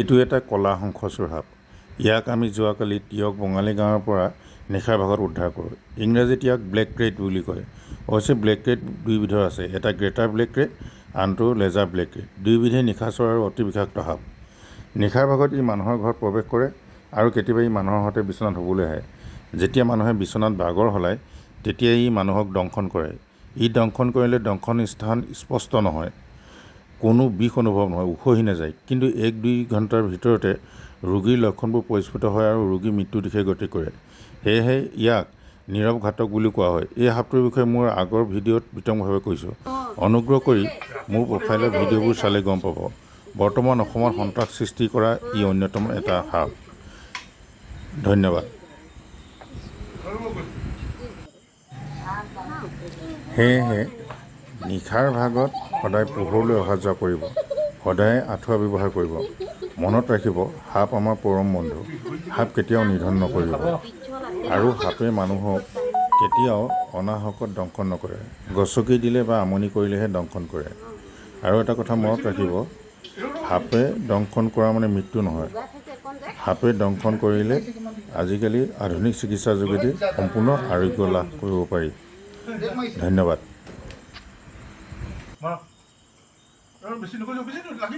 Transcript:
এইটো এটা কলা শংখচূড় সাপ। ইয়াক আমি যোৱাকালি টিয়ক বঙালী গাঁৱৰ পৰা নিশাৰ ভাগত উদ্ধাৰ কৰোঁ। ইংৰাজীত ইয়াক ব্লেক ক্ৰেট বুলি কয়। অৱশ্যে ব্লেক ক্ৰেট দুইবিধৰ আছে, এটা গ্ৰেটাৰ ব্লেক ক্ৰেট, আনটো লেজাৰ ব্লেক ক্ৰেট। দুইবিধেই নিশাচৰ আৰু অতি বিষাক্ত সাপ। নিশাৰ ভাগত ই মানুহৰ ঘৰত প্ৰৱেশ কৰে আৰু কেতিয়াবা ই মানুহৰ সৈতে বিচনাত শুবলৈ আহে। যেতিয়া মানুহে বিচনাত বাগৰ সলায় তেতিয়া ই মানুহক দংশন কৰে। ই দংশন কৰিলে দংশন স্থান স্পষ্ট নহয়, কোনো বিষ অনুভৱ নহয়, উখহি নাযায়, কিন্তু 1-2 ঘণ্টাৰ ভিতৰতে ৰোগীৰ লক্ষণবোৰ পৰিস্ফুট হয় আৰু ৰোগী মৃত্যুৰ দিশে গতি কৰে। সেয়েহে ইয়াক নীৰৱ ঘাতক বুলি কোৱা হয়। এই সাপটোৰ বিষয়ে মোৰ আগৰ ভিডিঅ'ত বিতংভাৱে কৈছোঁ। অনুগ্ৰহ কৰি মোৰ প্ৰফাইলৰ ভিডিঅ'বোৰ চালে গম পাব। বৰ্তমান অসমত সন্ত্ৰাস সৃষ্টি কৰা ই অন্যতম এটা সাপ। ধন্যবাদ। সেয়েহে নিশাৰ ভাগত সদায় পোহৰলৈ অহা যোৱা কৰিব, সদায় আঁঠুৱা ব্যৱহাৰ কৰিব। মনত ৰাখিব, সাপ আমাৰ পৰম বন্ধু। সাপ কেতিয়াও নিধন নকৰিব আৰু সাপে মানুহক কেতিয়াও অনাহকত দংশন নকৰে। গচকি দিলে বা আমনি কৰিলেহে দংশন কৰে। আৰু এটা কথা মনত ৰাখিব, সাপে দংশন কৰা মানে মৃত্যু নহয়। সাপে দংশন কৰিলে আজিকালি আধুনিক চিকিৎসাৰ যোগেদি সম্পূৰ্ণ আৰোগ্য লাভ কৰিব পাৰি। ধন্যবাদ। বেছি নকৰিব, বেছি লাগি